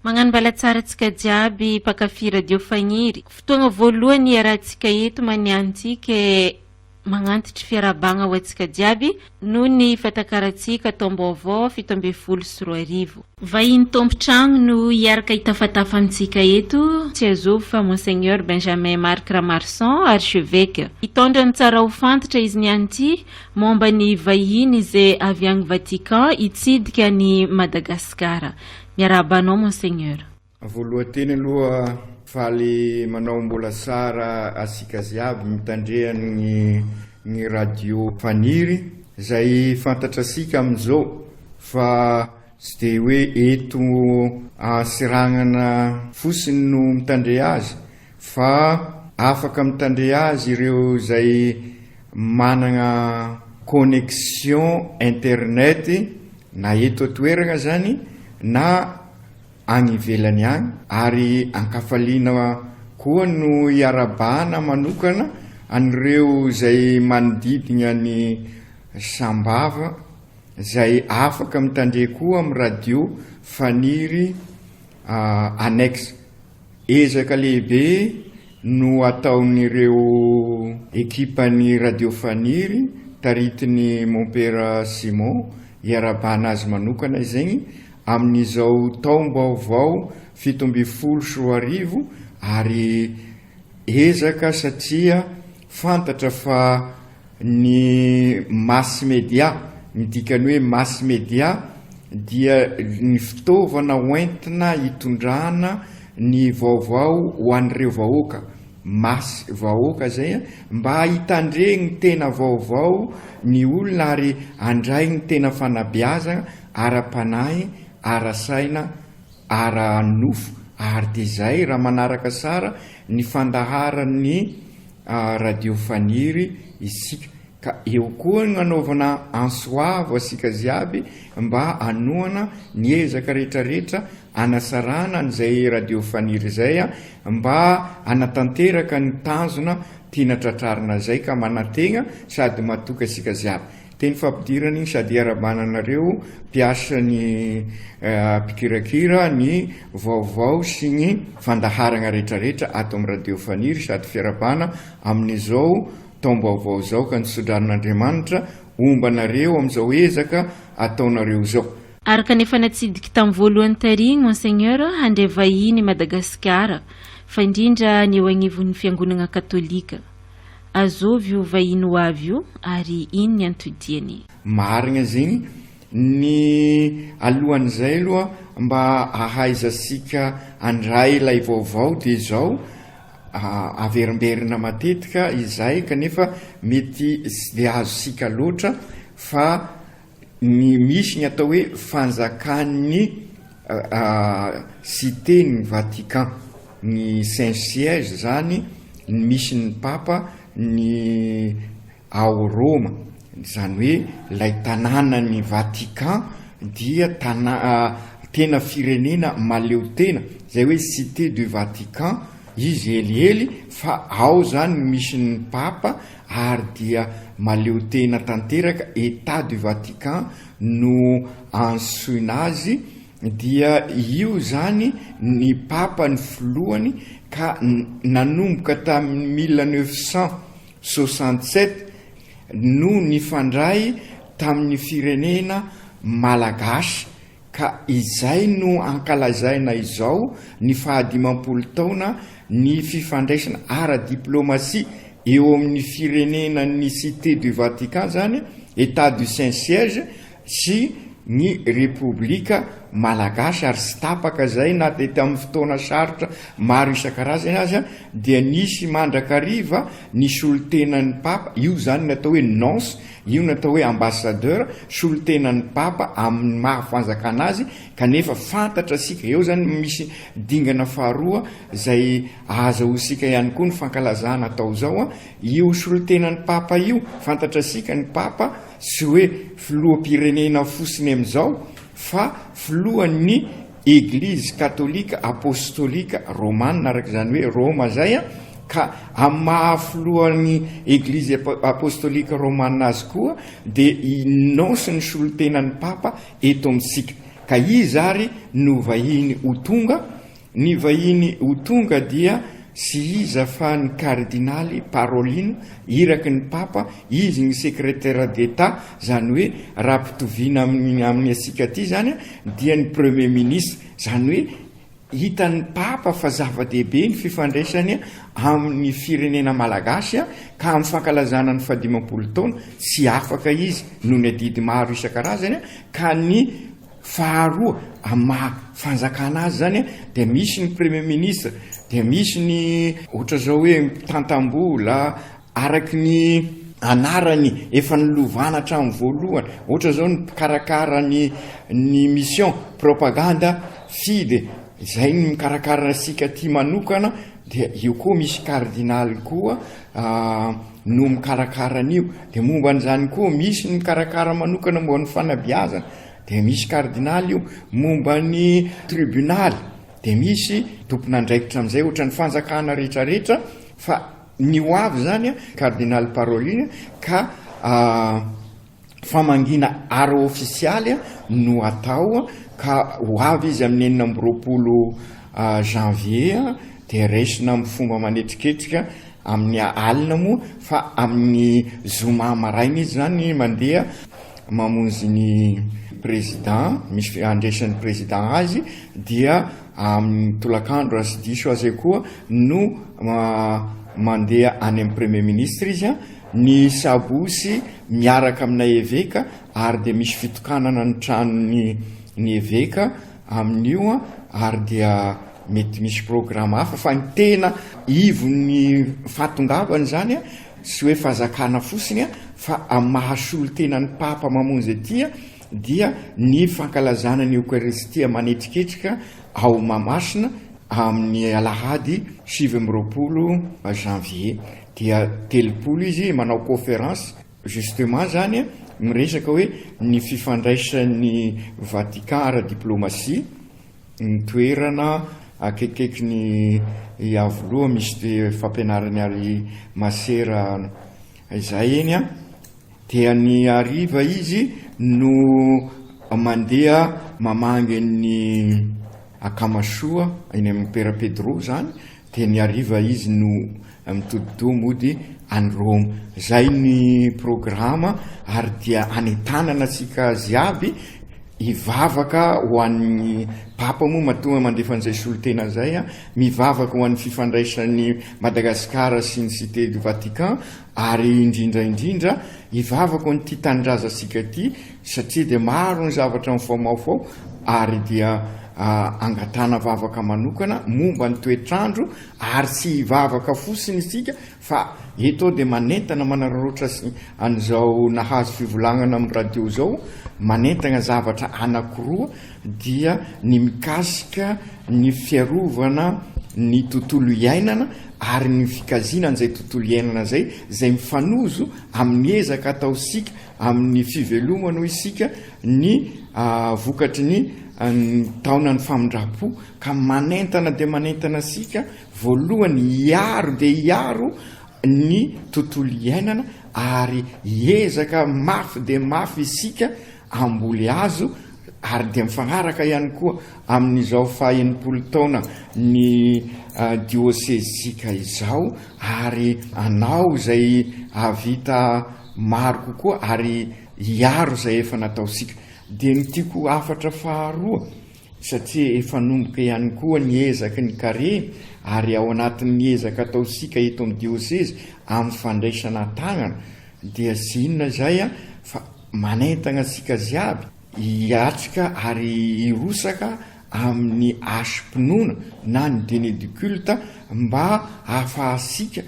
Magnano mbalatsara antsika jiaby mpakafy radio fagniry. Fotoagna voalohany iarahantsika eto maniantsika magnantitry fiarabagna ho antsika jiaby noho ny fatakarantsika taom-baovao 17 vahiny tompotragno no iaraka itafatafa amintsika eto tsy azovy fa Monseigneur Benjamin Marc Ramarson archevêque hitondra ny tsara ho fantatra izy nianty momba ny vahiny izay avy agny Vatican hitsidika ny Madagasikara. Miarabanao Monseigneur. Voalohanteny aloha faly manao mbola tsara asika ziaby mitandrehany ny radio faniry zay fantatrasika amizao fa tsy de hoe eto ansiragnana fosiny no mitandre azy fa afaka mitandre azy ireo zay manana connexion internet na eto atoeragna zany na agny ivelany agny ary ankafaliana koa no iarabana manokana anireo zay manodidina ny sambava zay afaka mitandre koa amin'ny radio faniry annexe ezaka lehibe no ataon'ireo ekipany radio faniry taritiny mon père Simon iarabana azy manokana zegny amin'izao taom-baovao 17 ary ezaka satria fantatra fa ny mass media midikany hoe mass media dia ny fitaovana hoentina hitondrana ny vaovao ho an'ireo vahoaka mass vahoaka zay mba hitandregny tena vaovao ny olona ary andray ny tena fanabeazana ara-panahy ara-saina ara-nofo ary de zay raha manaraka sara ny fandaharany radio faniry isika ka eo koa nanaovana ansoavo asika ziaby mba anoana ny ezaka rehetrarehetra anasarana n'izay radio faniry zay mba anatanteraka ny tanjona tiana tratrarina zay ka manategna sady matoka asika ziaby teny fampidirany sady iarabananareo mpiasa ny mpikirakira ny vaovao sy ny fandaharana rehetrarehetra ato amin'ny radio faniry sady fiarabana amin'izao taom-baovao zao ka nisodran'Andriamanitra ombanareo amin'izao ezaka ataonareo zao. Araka nefa natsidiky tamin'ny voalohany tarigny Monseigneur handray vahiny Madagasikara fa indrindra ny eo agnivon'ny fiangonana katolika. Azovy io vahiny ho avy io ary ino ny antodiany? Marigna zegny ny alohan'izay aloha mba ahaizasika andray ilay vaovao de zao averimberina matetika izay kanefa mety tsy de azosika loatra fa ny misy ny atao hoe fanjakan'ny cité ny Vatican ny Saint-Siège zany misy ny papa ny ao Roma zany hoe lay tanàna ny Vatican dia tena firenena maleo tena zay hoe cité du Vatican izy eliely fa ao zany misy ny papa ary dia maleo tena tanteraka état du Vatican no ansoina azy dia io zany ny papa ny filohany ka nanomboka tamin'ny 1967 no nifandray tamin'ny firenena malagasy ka izay no ankalazaina izao ny fahadimampolo taona ny fifandraisana ara-diplomatie eo amin'ny firenena ny cité du Vatican zany état du Saint-Siège sy ny République malagasy ary sy tapaka zay na de tamin'ny fotoana sarotra maro isan-karazany azy dia nisy mandrakariva ny solotenan'ny papa io zany natao hoe nonce io natao hoe ambassadeur solotenan'ny papa amin'ny mahafanjakana azy kanefa fantatra sika eo zany misy dingana faharoa zay ahazahosika ihany koa ny fankalazana atao zao io solotenan'ny papa io fantatra sika ny papa sy hoe filoham-pirenena fosiny amizao fa filohan'ny église catholique apostolique romane araka zany hoe Roma zay ka amin'ny mahafilohan'ny église apostolique romane azy koa de inonsy ny solotenan'ny papa eto amintsika ka izy ary no vahiny ho tonga. Ny vahiny ho tonga dia sy iza fa ny kardinaly Parolino iraky ny papa, izy ny secrétaire d'État, zany hoe raha mpitoviana amin'ny asika ty zany dia ny premier ministre, zany hoe hitan'ny papa fa zava-dehibe ny fifandraisany amin'ny firenena malagasy ka amin'ny fankalazana ny 15 taona tsy afaka izy noho ny adidy maro isan-karazany ka ny faharoa ama fanjakana azy zany dia misy ny premier ministre, dia misy ny ohatra zao hoe tantam-bola araky ny anarany efa nilovana hatramin'ny voalohany, ohatra zao ny mikarakara ny mission propaganda fide, izay ny mikarakara sika ty manokana, dia io koa misy kardinaly koa no mikarakara an'io. Dia momba an'izany koa misy ny mikarakara manokana momba ny fanabeazana, dia misy kardinaly io. Momba ny tribunal dia misy tompon'andraikitra amin'izay ohatra ny fanjakana rehetrarehetra, fa ny ho avy zany kardinaly Parolin ka famangina art officialy no atao ka ho avy izy amin'ny 20 janvier dia resina amin'ny fomba manetriketrika amin'ny alina moa, fa amin'ny zoma maraina izy zany mandeha mamonjy ny président, misy andresan'ny président azy, dia amin'ny tolakandro sy diso azy koa no mandeha any amin'ny premier ministre izy ny sabosy miaraka amina eveka, ary dia misy fitokanana ny tranony ny eveka amin'io, ary dia mety misy programme hafa, fa ny tena ivony fatongavany zany sy hoe fazakana fosiny fa amin'ny mahasolo tena ny papa mamonjy aty dia ny fankalazana ny eucharistia manetriketrika ao Mahamasina amin'ny alahady 20 janvier. Dia 30 izy manao conférence justement zany miresaka hoe ny fifandraisan'ny Vatican ara-diplomatie, ny toerana akekaiky ny avoloha misy fampianarany ary masera izay eny dia ny ariva izy no mandeha mamangy ny akamasoa eny amin'ny Père Pedro zany, dia ny ariva izy no mitodido mody any Rome. Zay ny programma, ary dia anetanana tsika azy aby hivavaka ho an'ny papa moa matonga mandefa an'izay solotena zay mivavaka ho an'ny fifandraisan'ny Madagasikara sy ny cité du Vatican, ary indrindraindrindra hivavaka ho an'ity tanindraza sika ty, satria dia maro ny zavatra mifaomaofao, ary dia angatana vavaka manokana momba ny toetrandro, ary tsy hivavaka fosiny isika fa eto dia manentana manararaotra sy an'izao nahazo fivolagnana amin'ny radio zao, manentana zavatra anankiroa, dia ny mikasika ny fiarovana ny tontolo iainana ary ny fikaziana n'izay tontolo iainana zay mifanozo amin'ny ezaka ataosika amin'ny fivelomana isika ny vokatry ny taona ny famindrapo, ka manentana dia manentana sika voalohany hiaro dia hiaro ny tontolo iainana, ary hiezaka mafy dia mafy isika amboly azo, ary dia mifagnaraka ihany koa amin'izao 90 taona ny diocésika izao, ary anao zay avita maro kokoa ary hiaro zay efa nataosika. Dia ny tiako afatra faharoa, satria efa nomboka ihany koa ny ezaka ny kare, ary ao anatin'ny ezaka ataosika eto amin'ny diocèse amin'ny fandraisana tagnana, dia zinona zay fa manentana sika ziaby hiatrika ary hirosaka amin'ny asom-pinoana na ny dîner du culte, mba ahafahasika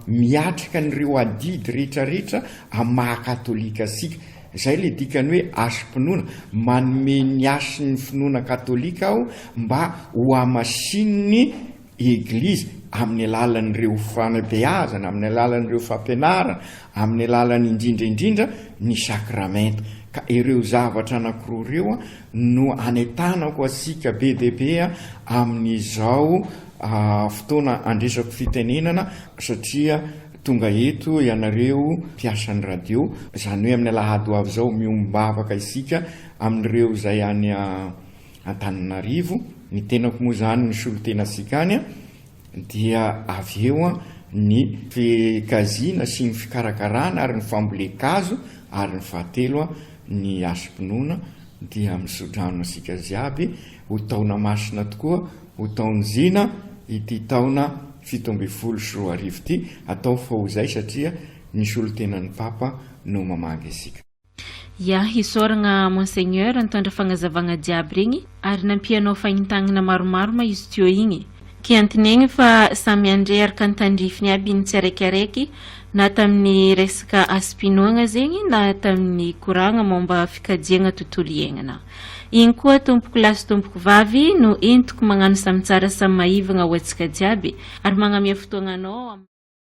miatrika n'ireo adidy rehetrarehetra amin'ny maha-katolika sika. Zay le dikany hoe asom-pinoana, manome ny asy ny finoana katolika aho mba ho amasin'ny eglizy amin'ny alalan'ireo fanabeazana, amin'ny alalan'ireo fampianarana, amin'ny alalan'ny indrindraindrindra ny sakramenta. Ka ireo zavatra anankiroa ireo no anetanako asika be dehibe amin'izao fotoana andresako fitenenana, satria tonga eto ianareo mpiasan'ny radio, zany hoe amin'ny alahady ho avy zao miombavaka isika amin'ireo izay any Antananarivo. Ny tenako moa zany ny solotena sikany dia avy eo ny fikazina sy ny fikarakarana ary ny fambolekazo ary ny fahatelo ny asom-pinoana dia misodrano asika ziaby ho taona masina tokoa ho taony zina ity taona 17 ity atao fao zay satria ny solotenan'ny papa no mamagy asika. Ya, hisoragna monseigneur nitondra fagnazavagna jiaby regny ary nampianao fahintagnana maromaro ma izy teo igny. Ke antinegny fa samy andre araka ny tandrifiny aby ny tsiraikiraiky na tamin'ny resaka aspinoagna zegny na tamin'ny koragna momba fikajiagna tontolo iainana. Igny koa tompoko lasy tompoko vavy no entiko magnano samy tsara samy maivagna ho antsika jiaby ary magnamia fotoagnanao